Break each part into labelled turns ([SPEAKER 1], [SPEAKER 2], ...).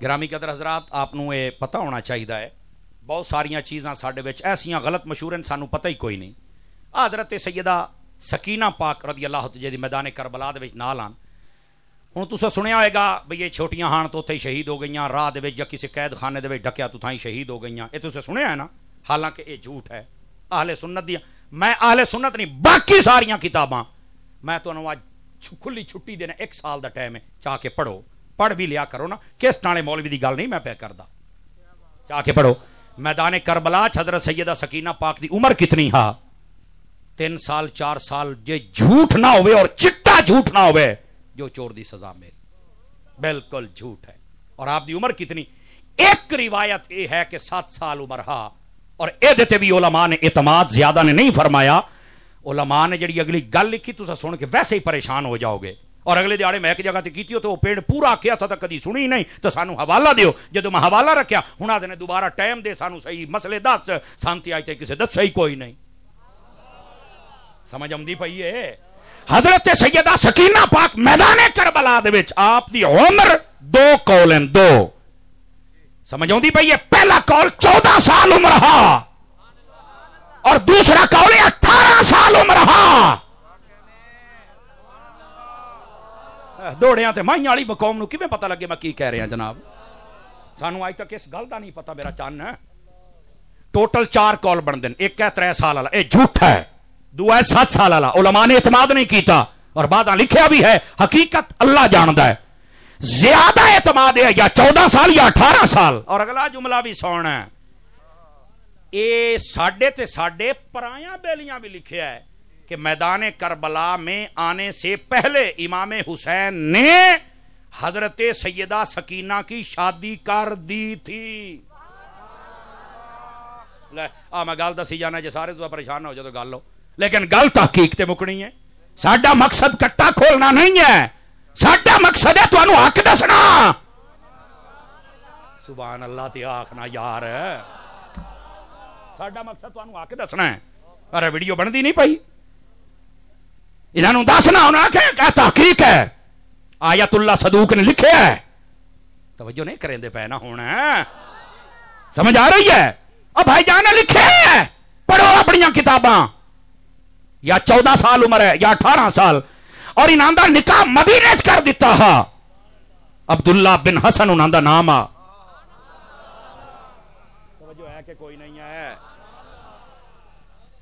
[SPEAKER 1] گرامی قدر حضرات، آپ نو یہ پتہ ہونا چاہیے ہے بہت ساریاں چیزاں ساڈے وچ ایسیاں غلط مشہور ہیں سانو پتہ ہی کوئی نہیں. حضرت سیدہ سکینہ پاک رضی اللہ عنہا دی میدان کربلا دے وچ نال آن. ہن تساں سنیا ہوئے گا بھئی یہ چھوٹیاں ہان تو اتھے شہید ہو گئیاں، راہ دے وچ یا کسی قید خانے دے وچ ڈکیا تو تھائیں شہید ہو گئیاں. یہ تساں سنیا ہے نا؟ حالانکہ یہ جھوٹ ہے. اہل سنت دی میں اہل سنت نہیں باقی ساریاں کتاباں میں تانوں اج کھلی چھٹی دینا، 1 سال دا ٹائم ہے، چاہ کے پڑھو. پڑھ بھی لیا کرو نا، کس ٹانے مولوی دی گل نہیں میں پہ کردا، چاہ کے پڑھو. میدان کربلا حضرت سیدہ سکینہ پاک دی عمر کتنی ہا؟ 3 سال 4 سال. جے جھوٹ نہ ہوئے اور چٹا جھوٹ نہ ہوئے جو چور دی سزا میری بالکل جھوٹ ہے. اور آپ دی عمر کتنی؟ ایک روایت یہ ہے کہ 7 سال عمر ہا. اور اے دیتے بھی علماء نے اعتماد زیادہ نے نہیں فرمایا. علماء نے جڑی اگلی گل لکھی تو سن کے ویسے ہی پریشان ہو جاؤ گے. اور اگلے دیہڑے میں ایک جگہ تے کیتی ہو تو وہ پیڑ پورا کیا سا کدی سنی نہیں تو سانو حوالہ دیو. جدو میں حوالہ رکھیا ہن آدھے نے دوبارہ ٹائم دے سانو صحیح مسئلے دس. سانتی آئی تے کسے دس صحیح کوئی نہیں. سمجھ آمدی پئی ہے؟ حضرت سیدہ سکینہ پاک میدان کربلا دے وچ آپ دی عمر 2 قول ہیں 2. سمجھ آمدی پئی ہے؟ پہلا قول 14 سال عمر ہا اور دوسرا قول 18 سال عمر ہا. دوڑیاں تے مائیں والی قوم نو کیویں پتہ لگے میں کی کہہ رہا جناب؟ سانو اج تک اس گل دا نہیں پتہ. میرا چن ہے ٹوٹل 4 قول بن دین. ایک ہے 3 سال والا، اے جھوٹ ہے. دو ہے 7 سال والا، علماء نے اعتماد نہیں کیتا اور بعد لکھیا بھی ہے. حقیقت اللہ جاندا ہے. زیادہ اعتماد ہے یا 14 سال یا 18 سال. اور اگلا جملہ بھی سونا ہے، اے ساڈے تے ساڈے پرایاں بیلیاں بھی لکھیا ہے کہ میدان کربلا میں آنے سے پہلے امام حسین نے حضرت سیدہ سکینہ کی شادی کر دی تھی. میں گل دسی جانا جی سارے تو پریشان نہ ہو جائے تو گل ہو، لیکن گل تحقیق تے مکنی ہے. ساڈا مقصد کٹا کھولنا نہیں ہے، ساڈا مقصد ہے تانوں حق دسنا. سبحان اللہ تے آکھنا یار، ساڈا مقصد تانوں حق دسنا ہے. ارے ویڈیو بندی نہیں پئی، انہوں دسنا انہوں نے کہا تحقیق ہے. آیت اللہ صدوق نے لکھے ہے. توجہ نہیں کریں دے پہ نہ ہونا، سمجھ آ رہی ہے؟ اب بھائی جانا لکھے ہے، پڑھو اپنی کتاباں. یا 14 سال عمر ہے یا 18 سال. اور انہوں دا نکاح مدینے کر دیتا ہا. عبداللہ بن حسن انہوں دا نام آ. توجہ ہے کہ کوئی نہیں ہے؟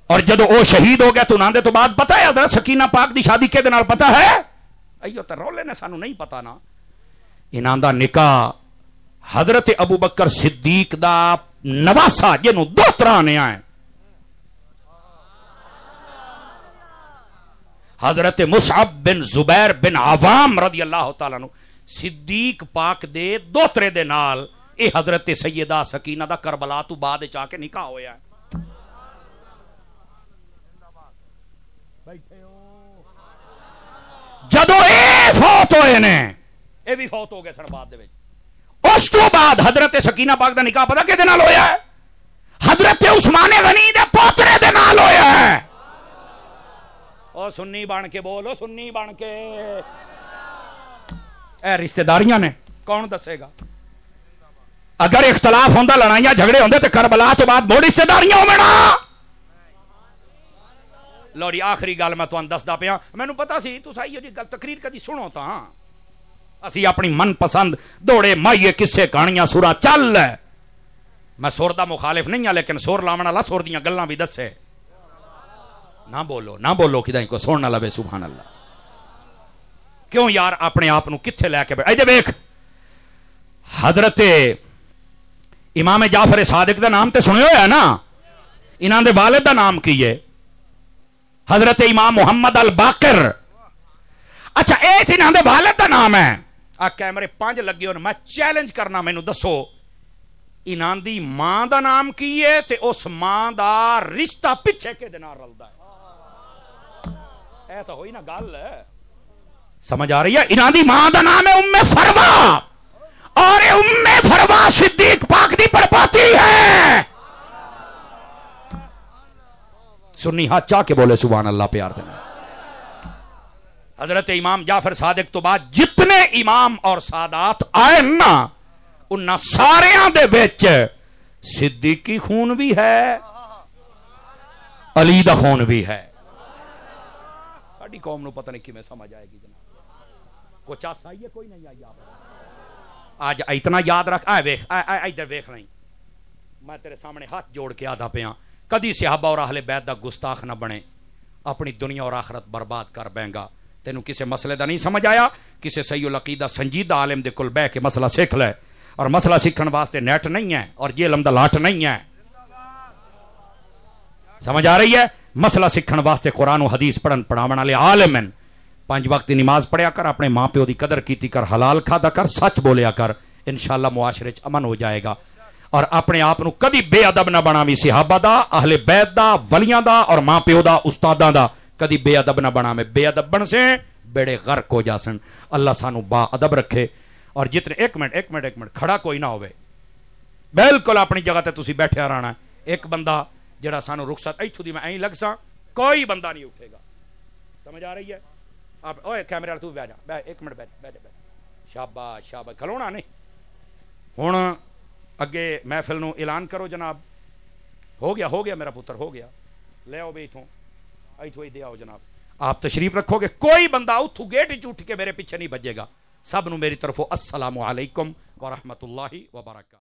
[SPEAKER 1] اور جدو وہ شہید ہو گیا تو انہوں نے تو بعد پتا ہے حضرت سکینہ پاک دی شادی کے دنال پتا ہے؟ ایو تے رولے نے سانو نہیں پتا نا. انہوں دا نکاح حضرت ابو بکر صدیق دا نواسا جنوں 2 طرح نے آئے، حضرت مصعب بن زبیر بن عوام رضی اللہ تعالیٰ عنہ صدیق پاک دے 2 طرح دے نال اے حضرت سیدہ سکینہ دا کربلا تو بعد چاہ کے نکاح ہویا ہے. جدو اے فوت ہوئے نے، اے بھی فوت ہو گئے سن بعد دے وچ. اس تو بعد حضرت سکینہ پاک دا نکاح پتہ کدے نال ہویا ہے؟ حضرت عثمان غنی دے پوترے دے نال ہویا ہے. او سنی بن کے بولو، سنی بن کے. اے رشتہ داریاں نے کون دسے گا؟ اگر اختلاف ہوندا، لڑائیاں جھگڑے ہوندے تے کربلا تو بعد بڑی رشتہ داریاں ہوویں نا. لوڑی آخری گل میں تمہیں دسدا پیا. مینوں پتا سی تساں ایہو جی گل تقریر کدی سنو تاں اسی اپنی من پسند دوڑے مائیے قصے کہانیاں سورا چل. میں سور دا مخالف نہیں ہاں، لیکن سور لاون والا سور دیاں گلاں بھی دسے. نہ بولو نہ بولو کدیں کو سن نہ لوے. سبحان اللہ. کیوں یار اپنے آپ نو کتھے لے کے بیٹھ. اے ویکھ حضرت امام جعفر صادق دا نام تے سنے ہویا ہے نا. انہاں دے والد دا نام کی ہے؟ حضرت امام محمد الباقر. اچھا اے تھی انہاں دے والد دا نام ہے. آ کیمرے 5 لگے ہونے، میں چیلنج کرنا مینوں دسو انہاں دی ماں دا نام کی ہے تے اس ماں دا رشتہ پیچھے کے دے نال رلدا ہے. اے تو ہوئی نا گل ہے، سمجھ آ رہی ہے؟ انہاں دی ماں دا نام ہے ام فروا اور ام فروا صدیق پاک دی پڑپوتی ہے. سنی ہاتھ چاہ کے بولے سبحان اللہ پیار دینا. حضرت امام جعفر صادق تو بعد جتنے امام اور سادات آئے نا انہاں ساریاں دے وچ صدیقی خون بھی ہے، علی دا خون بھی ہے. ساڈی قوم نو پتہ نہیں کیویں سمجھ آئے گی جناب. کو چاس آئی ہے کوئی نہیں آئی. آج اتنا یاد رکھ. ادھر ویکھ نہیں، میں تیرے سامنے ہاتھ جوڑ کے آدھا پیاں، کدی صحابہ اور اہل بیت دا گستاخ نہ بنے، اپنی دنیا اور آخرت برباد کر بیں گا. تینوں کسے مسئلے دا نہیں سمجھ آیا، کسے صحیح العقیدہ سنجیدہ عالم دے کول بہ کے مسئلہ سیکھ لے. اور مسئلہ سیکھن واسطے نیٹ نہیں ہے اور یہ علم دا لاٹ نہیں ہے. سمجھ آ رہی ہے؟ مسئلہ سیکھن واسطے قرآن و حدیث پڑھن پڑھاون والے عالم ہیں. 5 وقت کی نماز پڑھیا کر، اپنے ماں پیو دی قدر کیتی کر، حلال کھادا کر، سچ بولیا کر، انشاءاللہ معاشرے چ امن ہو جائے گا. اور اپنے آپ نو کدی بے ادب نہ بناویں. صحابہ دا، اہل بیت دا، ولیاں دا اور ماں پیو دا، استاداں دا کدی بے ادب نہ بناویں. بے ادب بن سے بیڑے غرق ہو جاسن. اللہ سانو با ادب رکھے. اور جتنے ایک منٹ کھڑا کوئی نہ ہوئے، بالکل اپنی جگہ تے تسی بیٹھے رہنا. ایک بندہ جڑا سانو رخصت ایتھوں دی میں این لگ سا، کوئی بندہ نہیں اٹھے گا. سمجھ آ رہی ہے؟ آپ اوے کیمرے والے تو بیٹھ جا، ایک منٹ بیٹھ. شاباش شاباش، کھلونا نہیں. ہن اگے محفل نو اعلان کرو جناب. ہو گیا میرا پتر، ہو گیا. لے آؤ بھائی ایتھوں ہی دے آؤ جناب. آپ تشریف رکھو گے، کوئی بندہ اتھوں گیٹ ہی اٹھ کے میرے پیچھے نہیں بجے گا. سب نو میری طرفوں السلام علیکم ورحمۃ اللہ وبرکاتہ.